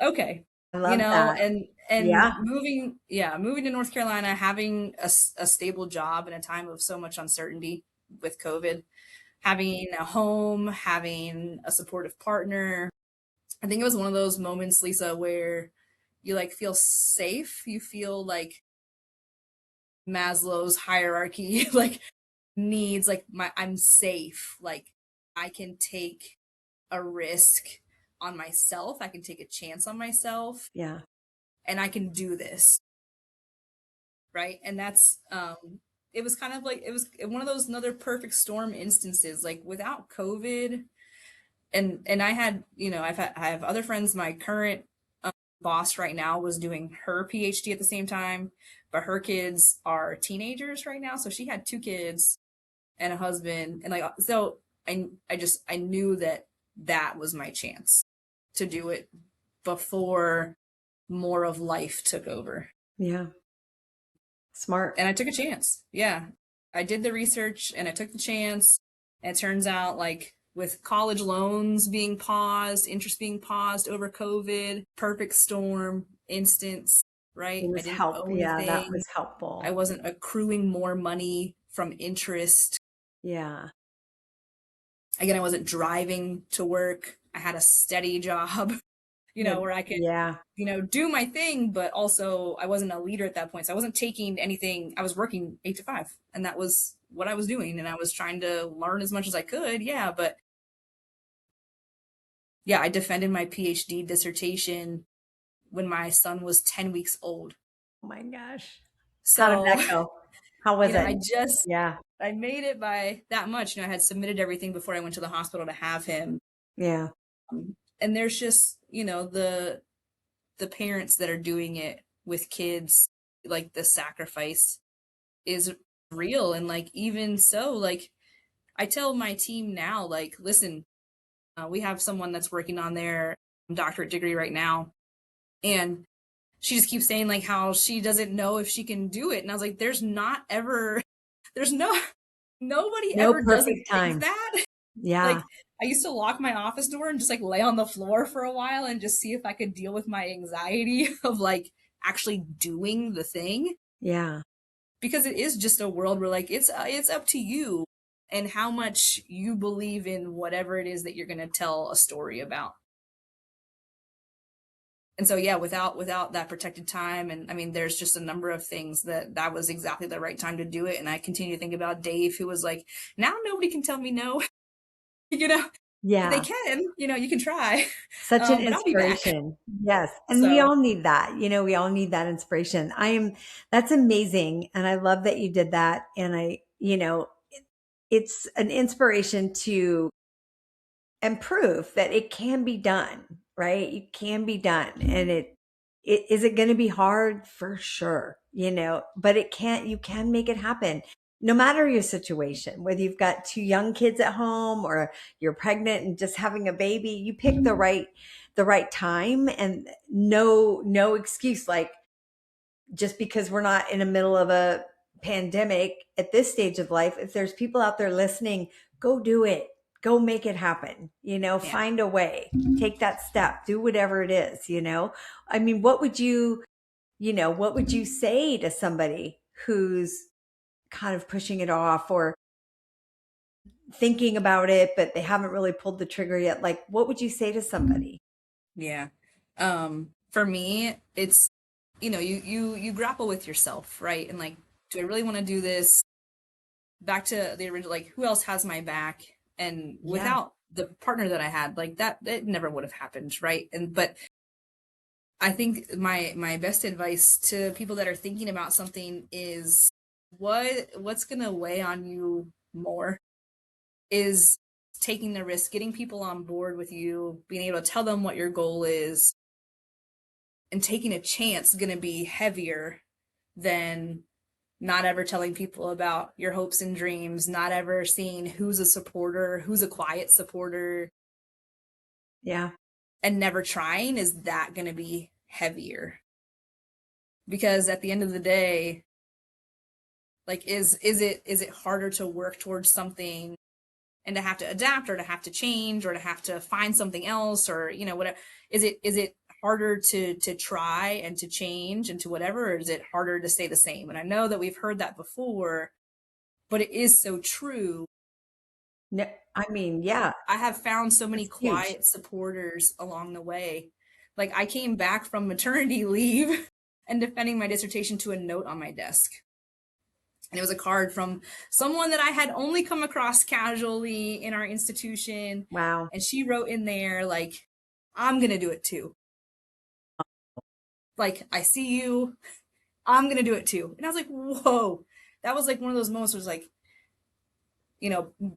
Speaker 2: Okay.
Speaker 1: I love that.
Speaker 2: And
Speaker 1: Yeah.
Speaker 2: moving to North Carolina, having a stable job in a time of so much uncertainty with COVID, having a home, having a supportive partner. I think it was one of those moments, Lisa, where you like feel safe. You feel like Maslow's hierarchy, like needs, like I'm safe. Like I can take a risk on myself. I can take a chance on myself.
Speaker 1: Yeah.
Speaker 2: And I can do this. Right. And that's, it was kind of like, it was one of those another perfect storm instances, like without COVID. And I had, I have other friends. My current boss right now was doing her PhD at the same time, but her kids are teenagers right now. So she had 2 kids and a husband. And like, so I knew that was my chance to do it before more of life took over.
Speaker 1: Yeah. Smart.
Speaker 2: And I took a chance. Yeah. I did the research and I took the chance. And it turns out, like, with college loans being paused, interest being paused over COVID, perfect storm instance, right?
Speaker 1: It was
Speaker 2: I didn't
Speaker 1: help.
Speaker 2: owe
Speaker 1: Yeah,
Speaker 2: anything.
Speaker 1: that was helpful.
Speaker 2: I wasn't accruing more money from interest.
Speaker 1: Yeah.
Speaker 2: Again, I wasn't driving to work. I had a steady job, where I could, do my thing, but also I wasn't a leader at that point. So I wasn't taking anything. I was working 8 to 5, and that was what I was doing. And I was trying to learn as much as I could. Yeah. But yeah, I defended my PhD dissertation when my son was 10 weeks old.
Speaker 1: Oh my gosh.
Speaker 2: So
Speaker 1: how did that go? How was it?
Speaker 2: I made it by that much. I had submitted everything before I went to the hospital to have him.
Speaker 1: Yeah.
Speaker 2: And there's just, the parents that are doing it with kids, like the sacrifice is real. And like, even so, like, I tell my team now, like, listen, we have someone that's working on their doctorate degree right now. And she just keeps saying like how she doesn't know if she can do it. And I was like, nobody
Speaker 1: No
Speaker 2: ever
Speaker 1: perfect
Speaker 2: doesn't
Speaker 1: time.
Speaker 2: think that.
Speaker 1: Yeah.
Speaker 2: Like, I used to lock my office door and just like lay on the floor for a while and just see if I could deal with my anxiety of like actually doing the thing.
Speaker 1: Yeah.
Speaker 2: Because it is just a world where like it's up to you and how much you believe in whatever it is that you're going to tell a story about. And so, yeah, without that protected time, and I mean, there's just a number of things that was exactly the right time to do it. And I continue to think about Dave, who was like, now nobody can tell me no.
Speaker 1: Yeah.
Speaker 2: They can, you can try.
Speaker 1: Such an inspiration. Yes. And we all need that. We all need that inspiration. That's amazing. And I love that you did that. And it's an inspiration to and proof that it can be done, right? It can be done. And is it going to be hard? For sure, but you can make it happen. No matter your situation, whether you've got 2 young kids at home or you're pregnant and just having a baby, you pick the right time, and no excuse. Like, just because we're not in the middle of a pandemic at this stage of life, if there's people out there listening, go do it. Go make it happen, find a way, take that step, do whatever it is, I mean, what would you say to somebody who's kind of pushing it off or thinking about it, but they haven't really pulled the trigger yet? Like, what would you say to somebody?
Speaker 2: Yeah. For me, it's, you grapple with yourself, right? And like, do I really want to do this? Back to the original, like, who else has my back? And without the partner that I had, like that, it never would have happened. Right. But I think my best advice to people that are thinking about something is what's going to weigh on you more is taking the risk, getting people on board with you, being able to tell them what your goal is, and taking a chance going to be heavier than not ever telling people about your hopes and dreams, not ever seeing who's a supporter, who's a quiet supporter.
Speaker 1: Yeah.
Speaker 2: And never trying. Is that going to be heavier? Because at the end of the day, like, is it harder to work towards something and to have to adapt or to have to change or to have to find something else or, whatever? Is it harder to try and to change and to whatever, or is it harder to stay the same? And I know that we've heard that before, but it is so true.
Speaker 1: No, I mean, yeah.
Speaker 2: I have found so many quiet supporters along the way. Like, I came back from maternity leave and defending my dissertation to a note on my desk. And it was a card from someone that I had only come across casually in our institution.
Speaker 1: Wow.
Speaker 2: And she wrote in there, like, I'm going to do it too. Like, I see you, I'm going to do it too. And I was like, whoa, that was like one of those moments where it's like, you know,
Speaker 1: Now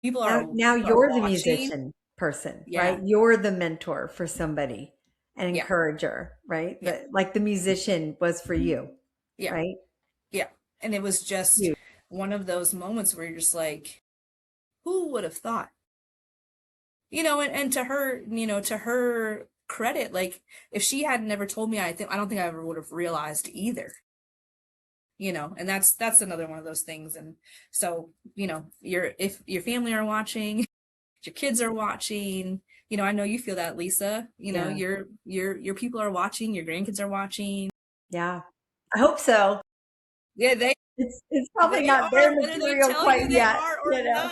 Speaker 2: people are
Speaker 1: you're the
Speaker 2: watching.
Speaker 1: musician person, right?
Speaker 2: Yeah.
Speaker 1: You're the mentor for somebody, an
Speaker 2: Yeah.
Speaker 1: encourager, right?
Speaker 2: Yeah.
Speaker 1: Like the musician was for you,
Speaker 2: Yeah.
Speaker 1: right?
Speaker 2: Yeah. And it was just
Speaker 1: You.
Speaker 2: one of those moments where you're just like, who would have thought? And to her, to her credit, like if she had never told me, I don't think I ever would have realized either. And that's another one of those things. And so, if your family are watching, if your kids are watching, I know you feel that, Lisa.
Speaker 1: Yeah.
Speaker 2: Your people are watching, your grandkids are watching.
Speaker 1: Yeah. I hope so.
Speaker 2: Yeah, they
Speaker 1: It's probably
Speaker 2: they
Speaker 1: not their
Speaker 2: are, whether they
Speaker 1: material
Speaker 2: tell you
Speaker 1: quite
Speaker 2: they
Speaker 1: yet,
Speaker 2: are or not.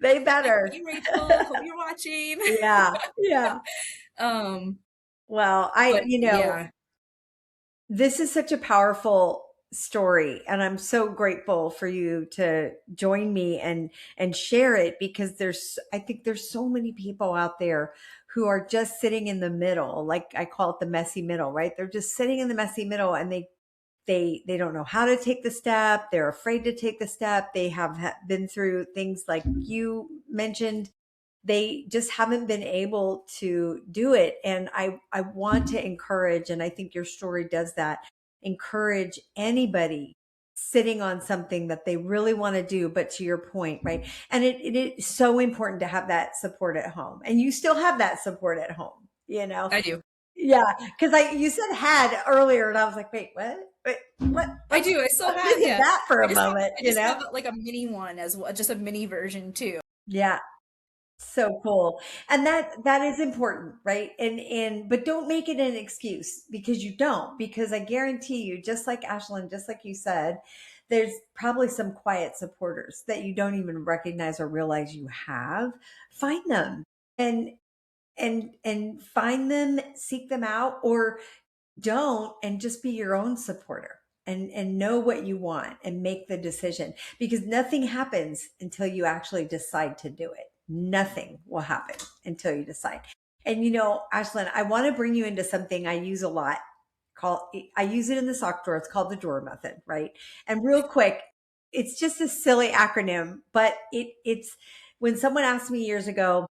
Speaker 1: They
Speaker 2: Like,
Speaker 1: better.
Speaker 2: hey Rachel, hope you're watching.
Speaker 1: Yeah. Yeah.
Speaker 2: um,
Speaker 1: Well,
Speaker 2: but yeah.
Speaker 1: this is such a powerful story, and I'm so grateful for you to join me and share it, because I think there's so many people out there who are just sitting in the middle, like I call it the messy middle, right? They're just sitting in the messy middle, and they don't know how to take the step. They're afraid to take the step. They have been through things like you mentioned. They just haven't been able to do it. And I want to encourage, and I think your story does that, encourage anybody sitting on something that they really want to do, but to your point, right? And it is so important to have that support at home. And you still have that support at home, you know?
Speaker 2: I do.
Speaker 1: Yeah. Cause you said had earlier, and I was like, wait, what? Wait, what?
Speaker 2: I do. I still
Speaker 1: Let's
Speaker 2: have,
Speaker 1: visit
Speaker 2: yeah.
Speaker 1: that for a moment,
Speaker 2: I
Speaker 1: you
Speaker 2: just
Speaker 1: know?
Speaker 2: have like a mini one as well, just a mini version too.
Speaker 1: Yeah. So cool. And that is important, right? But don't make it an excuse, because you don't, because I guarantee you, just like Ashlyn, just like you said, there's probably some quiet supporters that you don't even recognize or realize you have. Find them and find them, seek them out, or don't, and just be your own supporter, and know what you want and make the decision, because nothing happens until you actually decide to do it. Nothing will happen until you decide. And Ashlyn, I want to bring you into something I use a lot. I use it in the sock drawer. It's called the drawer method, right? And real quick, it's just a silly acronym, but it's when someone asked me years ago,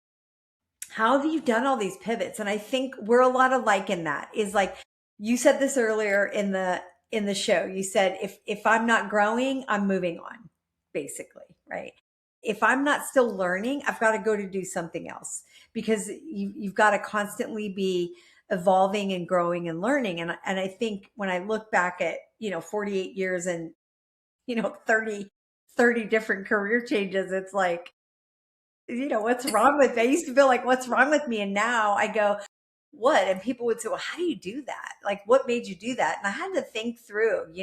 Speaker 1: how have you done all these pivots? And I think we're a lot alike in that. Is like, you said this earlier in the show. You said, if I'm not growing, I'm moving on, basically, right? If I'm not still learning, I've got to go to do something else, because you've got to constantly be evolving and growing and learning. And I think when I look back at 48 years and 30 different career changes, it's like, what's wrong with me? I used to feel like, what's wrong with me? And now I go, what? And people would say, well, how do you do that? Like, what made you do that? And I had to think through,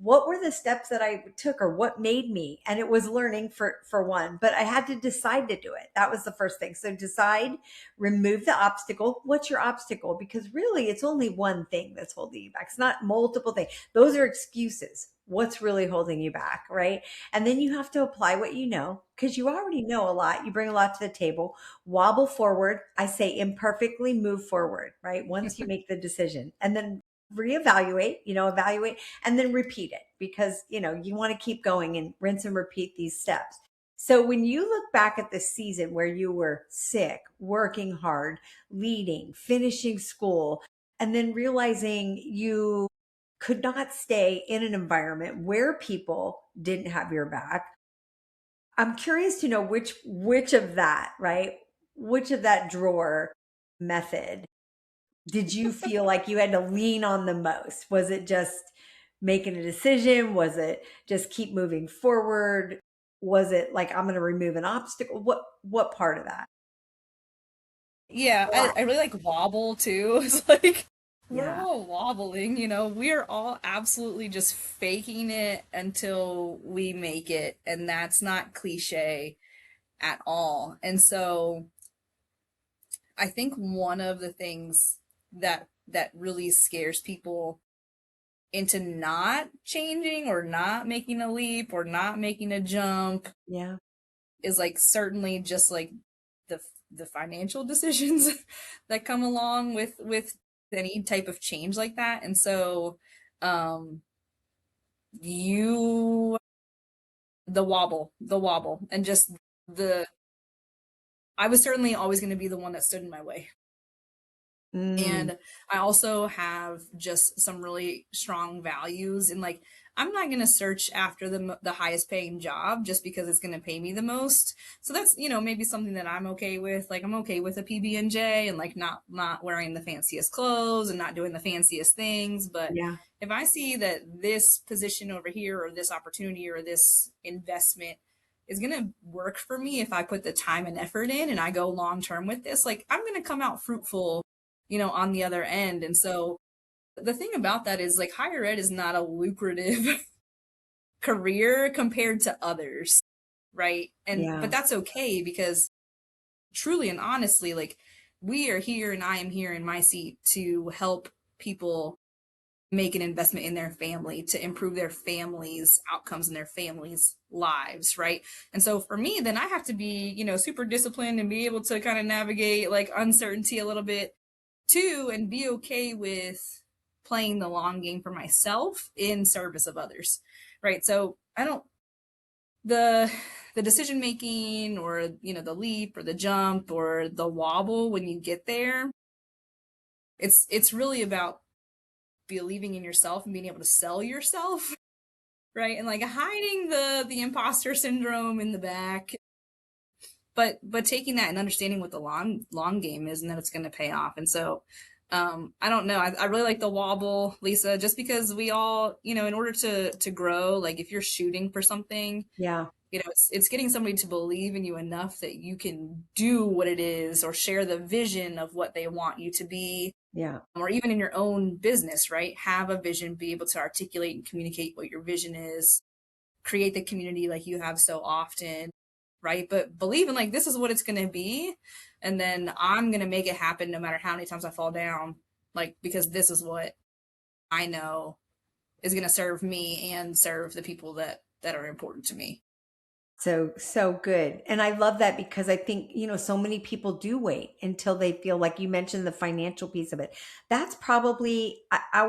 Speaker 1: what were the steps that I took, or what made me? And it was learning for one, but I had to decide to do it. That was the first thing. So decide, remove the obstacle. What's your obstacle? Because really it's only one thing that's holding you back. It's not multiple things. Those are excuses. What's really holding you back, right? And then you have to apply what you know, because you already know a lot. You bring a lot to the table. Wobble forward. I say imperfectly move forward, right? Once you make the decision, and then reevaluate, evaluate, and then repeat it, because, you want to keep going and rinse and repeat these steps. So when you look back at the season where you were sick, working hard, leading, finishing school, and then realizing you could not stay in an environment where people didn't have your back, I'm curious to know which of that, right? Which of that drawer method did you feel like you had to lean on the most? Was it just making a decision? Was it just keep moving forward? Was it like, I'm going to remove an obstacle? What part of that?
Speaker 2: Yeah, I really like wobble too. It's like we're
Speaker 1: Yeah.
Speaker 2: all wobbling, we're all absolutely just faking it until we make it. And that's not cliche at all. And so I think one of the things that really scares people into not changing or not making a leap or not making a jump
Speaker 1: Yeah.
Speaker 2: is like certainly just like the the financial decisions that come along with any type of change like that. And so um you the wobble and just the I was certainly always going to be the one that stood in my way.
Speaker 3: Mm,
Speaker 2: And I also have just some really strong values, and like I'm not going to search after the highest paying job just because it's going to pay me the most. So that's, maybe something that I'm okay with. Like I'm okay with a PB&J and like not wearing the fanciest clothes and not doing the fanciest things, but
Speaker 3: yeah.
Speaker 2: if I see that this position over here or this opportunity or this investment is going to work for me if I put the time and effort in and I go long term with this, like I'm going to come out fruitful, on the other end. And so the thing about that is like higher ed is not a lucrative career compared to others, right? But
Speaker 3: Yeah.
Speaker 2: that's okay because truly and honestly, like we are here and I am here in my seat to help people make an investment in their family to improve their family's outcomes and their family's lives, right? And so for me, then I have to be, super disciplined and be able to kind of navigate like uncertainty a little bit too, and be okay with playing the long game for myself in service of others, right? So I don't the the decision making or the leap or the jump or the wobble when you get there, it's really about believing in yourself and being able to sell yourself, right? And like hiding the imposter syndrome in the back, but taking that and understanding what the long game is and that it's going to pay off. And so I don't know, I really like the wobble, Lisa, just because we all, in order to grow, like if you're shooting for something,
Speaker 3: Yeah.
Speaker 2: it's getting somebody to believe in you enough that you can do what it is or share the vision of what they want you to be,
Speaker 3: Yeah.
Speaker 2: or even in your own business, right? Have a vision, be able to articulate and communicate what your vision is, create the community like you have so often, right? But believe in like, this is what it's going to be. And then I'm going to make it happen no matter how many times I fall down, like, because this is what I know is going to serve me and serve the people that are important to me.
Speaker 3: So good. And I love that because I think, so many people do wait until they feel like you mentioned the financial piece of it. That's probably, I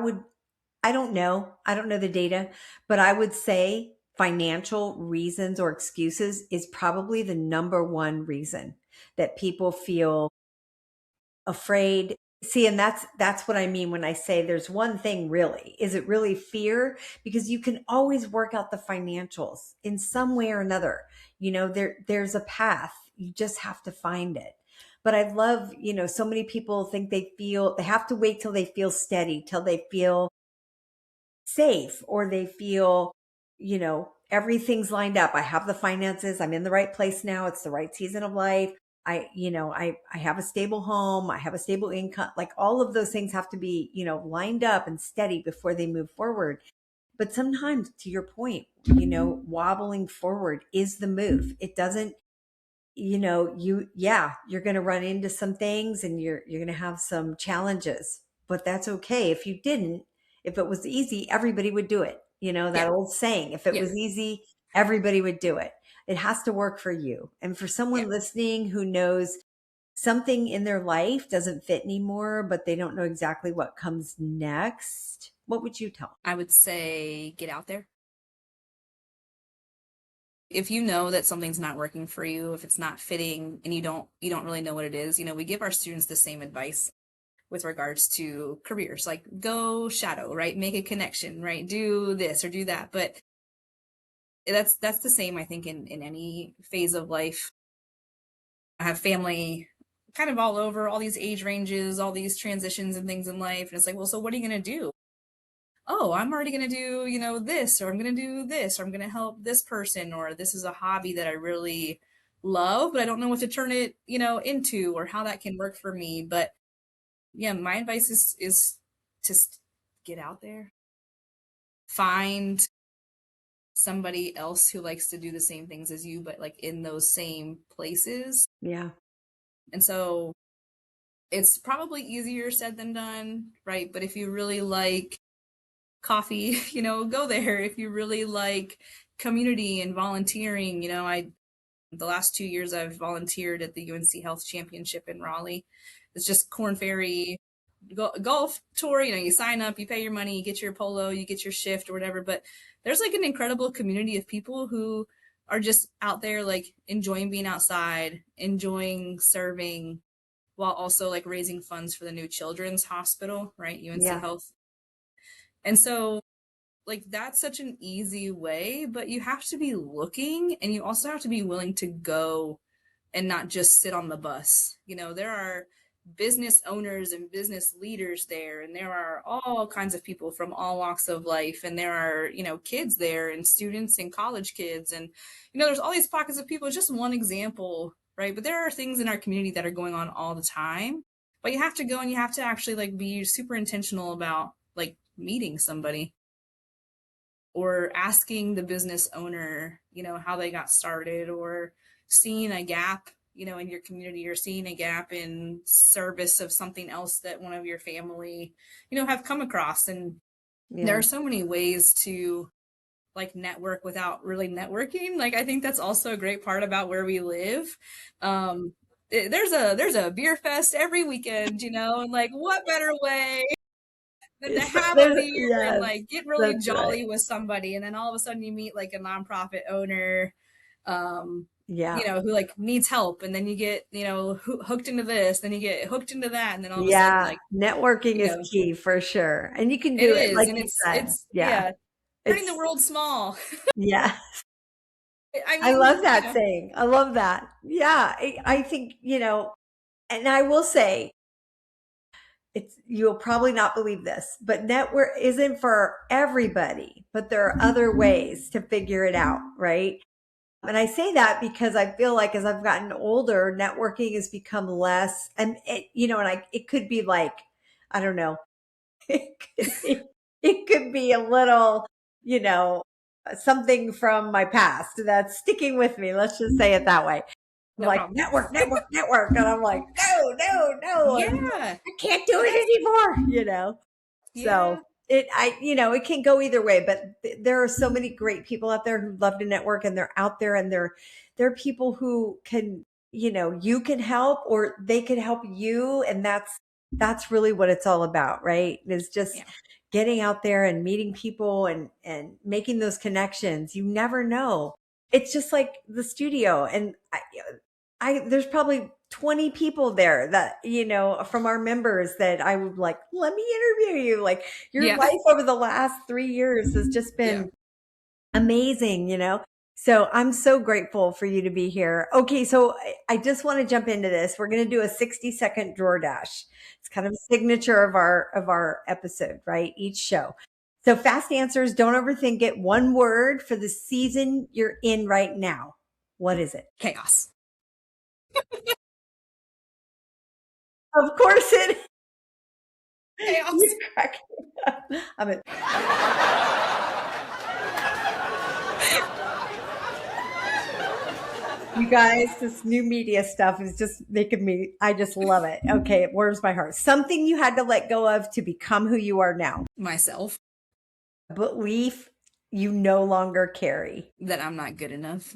Speaker 3: don't know. I don't know the data, but I would say financial reasons or excuses is probably the number one reason that people feel afraid. See, and that's what I mean when I say there's one thing really. Is it really fear? Because you can always work out the financials in some way or another. There's a path. You just have to find it. But I love, so many people think they have to wait till they feel steady, till they feel safe, or they feel, everything's lined up. I have the finances. I'm in the right place now. It's the right season of life. I have a stable home. I have a stable income. Like all of those things have to be, lined up and steady before they move forward. But sometimes, to your point, wobbling forward is the move. It doesn't, you're going to run into some things and you're going to have some challenges, but that's okay. If it was easy, everybody would do it.
Speaker 2: Yeah.
Speaker 3: That old saying, if it
Speaker 2: Yeah.
Speaker 3: was easy, everybody would do it. It has to work for you. And for
Speaker 2: Yeah.
Speaker 3: someone listening who knows something in their life doesn't fit anymore, but they don't know exactly what comes next, what would you tell them?
Speaker 2: I would say get out there. If you know that something's not working for you, if it's not fitting and you don't really know what it is, we give our students the same advice with regards to careers, like go shadow, right? Make a connection, right? Do this or do that. But that's the same, I think, in any phase of life. I have family kind of all over, all these age ranges, all these transitions and things in life. And it's like, well, so what are you going to do? Oh, I'm already going to do, this, or I'm going to do this, or I'm going to help this person, or this is a hobby that I really love, but I don't know what to turn it, into or how that can work for me. But yeah, my advice is just get out there, find somebody else who likes to do the same things as you, but like in those same places.
Speaker 3: Yeah.
Speaker 2: And so it's probably easier said than done, right? But if you really like coffee, go there. If you really like community and volunteering, The last 2 years I've volunteered at the UNC Health Championship in Raleigh. It's just Corn Ferry golf tour. You sign up, you pay your money, you get your polo, you get your shift or whatever. But there's like an incredible community of people who are just out there like enjoying being outside, enjoying serving, while also like raising funds for the new children's hospital, right? UNC
Speaker 3: Yeah.
Speaker 2: Health. And so like that's such an easy way, but you have to be looking, and you also have to be willing to go and not just sit on the bus. There are business owners and business leaders there, and there are all kinds of people from all walks of life, and there are kids there, and students and college kids, and there's all these pockets of people. It's just one example, right? But there are things in our community that are going on all the time, but you have to go and you have to actually like be super intentional about like meeting somebody or asking the business owner, how they got started, or seeing a gap, in your community, or seeing a gap in service of something else that one of your family, have come across. And there are so many ways to like network without really networking. Like, I think that's also a great part about where we live. There's a beer fest every weekend, and like what better way than to have a beer and like get really jolly with somebody. And then all of a sudden you meet like a nonprofit owner, who like needs help. And then you get, hooked into this, then you get hooked into that. And then all of a sudden, like
Speaker 3: networking is key for sure. And you can do it like you said.
Speaker 2: Turning the world small.
Speaker 3: Yeah.
Speaker 2: I
Speaker 3: love that saying. I love that. Yeah. I think, and I will say, you'll probably not believe this, but network isn't for everybody, but there are other ways to figure it out, right? And I say that because I feel like as I've gotten older, networking has become less, and it could be like, I don't know, it could be a little, something from my past that's sticking with me. Let's just say it that way.
Speaker 2: No
Speaker 3: like
Speaker 2: problem.
Speaker 3: network. And I'm like, no.
Speaker 2: Yeah.
Speaker 3: I can't do it anymore,
Speaker 2: Yeah.
Speaker 3: So it can go either way, but there are so many great people out there who love to network, and they're out there, and they're people who can, you can help, or they can help you. And that's really what it's all about, right? It's just getting out there and meeting people and making those connections. You never know. It's just like the studio, and there's probably 20 people there that, from our members that I would like, let me interview you. Like your life over the last 3 years has just been amazing, So I'm so grateful for you to be here. Okay. So I just want to jump into this. We're going to do a 60-second drawer dash. It's kind of a signature of our episode, right? Each show. So fast answers, don't overthink it. One word for the season you're in right now. What is it?
Speaker 2: Chaos.
Speaker 3: Of course it is.
Speaker 2: Chaos.
Speaker 3: You're cracking up. You guys, this new media stuff is just making me, I just love it. Okay, it warms my heart. Something you had to let go of to become who you are now.
Speaker 2: Myself.
Speaker 3: A belief you no longer carry.
Speaker 2: That I'm not good enough.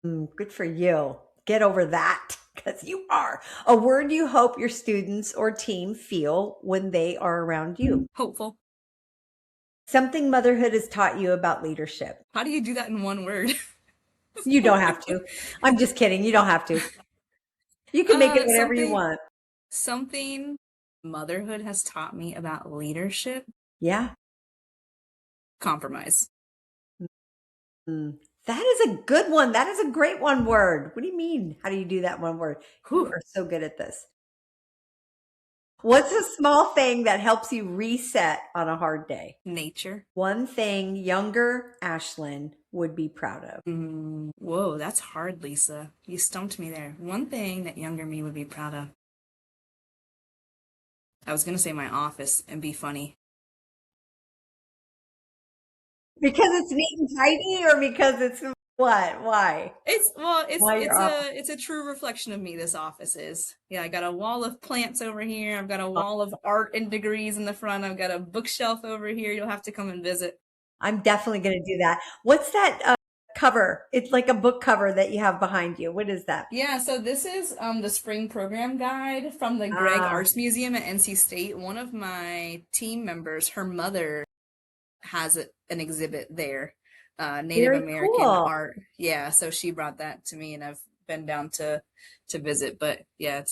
Speaker 3: Good for you. Get over that, because you are. A word you hope your students or team feel when they are around you.
Speaker 2: Hopeful.
Speaker 3: Something motherhood has taught you about leadership.
Speaker 2: How do you do that in one word?
Speaker 3: You don't have to. I'm just kidding. You don't have to. You can make it whatever you want.
Speaker 2: Something motherhood has taught me about leadership.
Speaker 3: Yeah.
Speaker 2: Compromise.
Speaker 3: That is a good one. That is a great one word. What do you mean? How do you do that one word? You are so good at this. What's a small thing that helps you reset on a hard day?
Speaker 2: Nature.
Speaker 3: One thing younger Ashlyn would be proud of.
Speaker 2: Whoa, that's hard, Lisa. You stumped me there. One thing that younger me would be proud of. I was going to say my office and be funny.
Speaker 3: Because it's neat and tidy, or because it's what? Why?
Speaker 2: It's a true reflection of me, this office is. Yeah, I got a wall of plants over here. I've got a wall of art and degrees in the front. I've got a bookshelf over here. You'll have to come and visit.
Speaker 3: I'm definitely going to do that. What's that cover. It's like a book cover that you have behind you. What is that?
Speaker 2: Yeah, so this is the spring program guide from the Gregg
Speaker 3: Ah,
Speaker 2: Arts Museum at NC State. One of my team members, her mother has an exhibit there, Native
Speaker 3: very
Speaker 2: American
Speaker 3: cool.
Speaker 2: art. Yeah, so she brought that to me, and I've been down to visit. But yeah,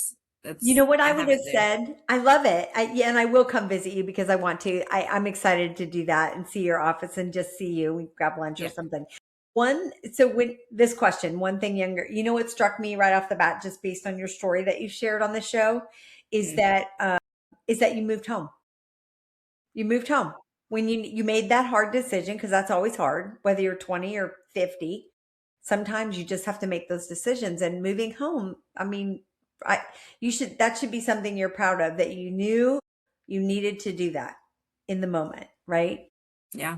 Speaker 3: You know
Speaker 2: it's
Speaker 3: what
Speaker 2: I
Speaker 3: I would
Speaker 2: have
Speaker 3: have
Speaker 2: it there.
Speaker 3: said? I love it. Yeah, and I will come visit you because I want to. I'm excited to do that and see your office and just see you. We grab lunch or
Speaker 2: Yeah.
Speaker 3: something. So when this question, one thing younger, you know what struck me right off the bat, just based on your story that you shared on the show, is
Speaker 2: Mm.
Speaker 3: that you moved home. You moved home when you made that hard decision, because that's always hard, whether you're 20 or 50. Sometimes you just have to make those decisions, and moving home, I mean, I that should be something you're proud of, that you knew you needed to do that in the moment, right?
Speaker 2: Yeah.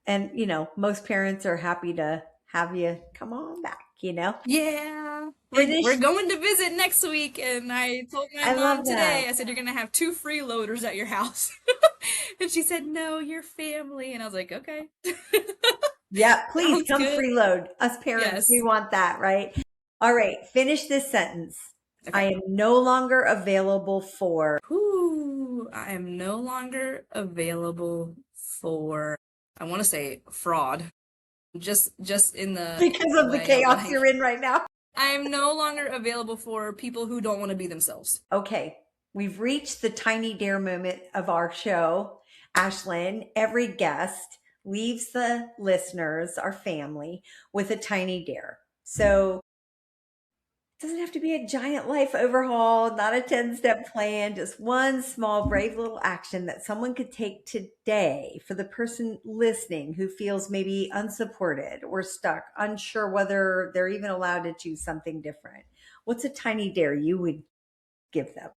Speaker 3: And most parents are happy to have you come on back.
Speaker 2: Yeah. We're
Speaker 3: Finish.
Speaker 2: going to visit next week, and I told my
Speaker 3: I
Speaker 2: mom
Speaker 3: love that.
Speaker 2: today, I said, you're gonna have 2 freeloaders at your house. And she said, no, your family. And I was like, okay.
Speaker 3: Yeah, please
Speaker 2: Sounds
Speaker 3: come
Speaker 2: good.
Speaker 3: freeload. Us parents, we
Speaker 2: Yes.
Speaker 3: want that, right? All right, finish this sentence. I
Speaker 2: Okay.
Speaker 3: am no longer available for
Speaker 2: Whew, I am no longer available for, I want to say fraud. Just in
Speaker 3: because
Speaker 2: the
Speaker 3: of the
Speaker 2: way of
Speaker 3: chaos
Speaker 2: like,
Speaker 3: you're in right now.
Speaker 2: I am no longer available for people who don't want to be themselves.
Speaker 3: Okay, we've reached the tiny dare moment of our show. Ashlyn, every guest leaves the listeners, our family, with a tiny dare. So it doesn't have to be a giant life overhaul, not a 10-step plan, just one small, brave little action that someone could take today for the person listening who feels maybe unsupported or stuck, unsure whether they're even allowed to choose something different. What's a tiny dare you would give them?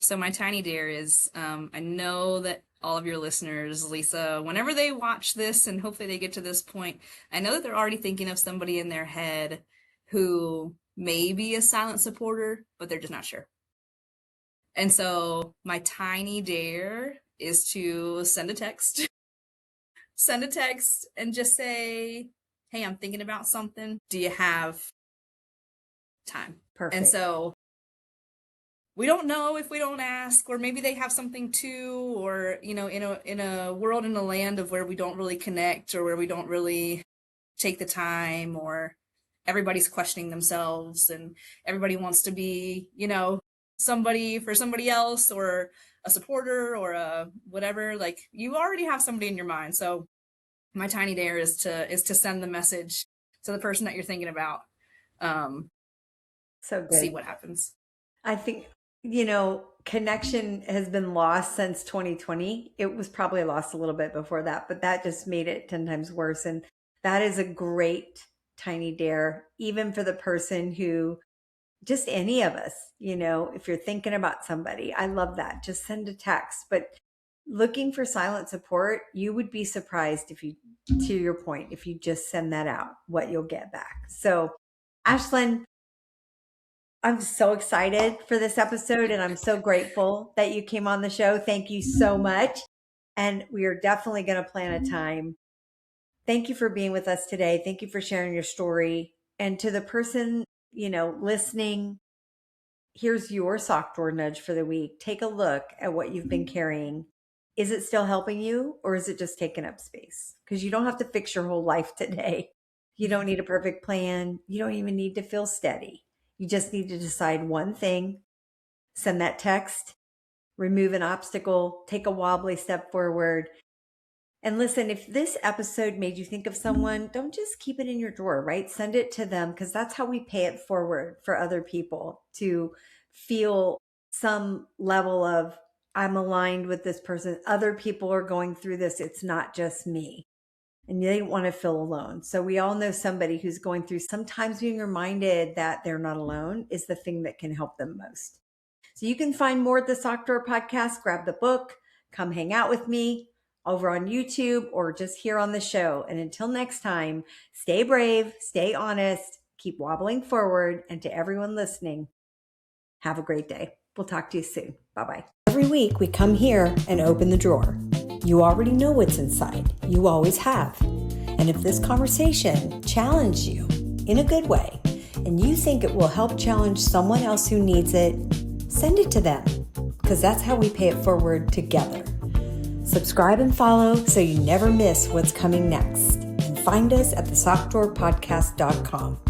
Speaker 2: So my tiny dare is, I know that all of your listeners, Lisa, whenever they watch this and hopefully they get to this point, I know that they're already thinking of somebody in their head who may be a silent supporter, but they're just not sure. And so my tiny dare is to send a text, send a text and just say, hey, I'm thinking about something. Do you have time? And
Speaker 3: Perfect.
Speaker 2: so we don't know if we don't ask, or maybe they have something too, or in a world, in a land of where we don't really connect, or where we don't really take the time, or everybody's questioning themselves and everybody wants to be somebody for somebody else, or a supporter, or a whatever. Like, you already have somebody in your mind. So my tiny dare is to send the message to the person that you're thinking about.
Speaker 3: So
Speaker 2: See
Speaker 3: good.
Speaker 2: what happens.
Speaker 3: I think, connection has been lost since 2020. It was probably lost a little bit before that, but that just made it 10 times worse. And that is a great tiny dare, even for the person who, just any of us, if you're thinking about somebody, I love that. Just send a text. But looking for silent support, you would be surprised to your point, if you just send that out, what you'll get back. So, Ashlyn, I'm so excited for this episode, and I'm so grateful that you came on the show. Thank you so much. And we are definitely going to plan a time. Thank you for being with us today. Thank you for sharing your story. And to the person, listening, here's your sock drawer nudge for the week. Take a look at what you've been carrying. Is it still helping you, or is it just taking up space? Because you don't have to fix your whole life today. You don't need a perfect plan. You don't even need to feel steady. You just need to decide one thing, send that text, remove an obstacle, take a wobbly step forward. And listen, if this episode made you think of someone, don't just keep it in your drawer, right? Send it to them, because that's how we pay it forward for other people to feel some level of, I'm aligned with this person. Other people are going through this. It's not just me. And they don't want to feel alone. So we all know somebody who's going through. Sometimes being reminded that they're not alone is the thing that can help them most. So you can find more at the Sock Drawer Podcast. Grab the book, come hang out with me over on YouTube, or just here on the show. And until next time, stay brave, stay honest, keep wobbling forward. And to everyone listening, have a great day. We'll talk to you soon. Bye-bye. Every week we come here and open the drawer. You already know what's inside. You always have.
Speaker 1: And if this conversation challenged you in a good way, and you think it will help challenge someone else who needs it, send it to them, because that's how we pay it forward together. Subscribe and follow so you never miss what's coming next. And find us at thesockdrawerpodcast.com.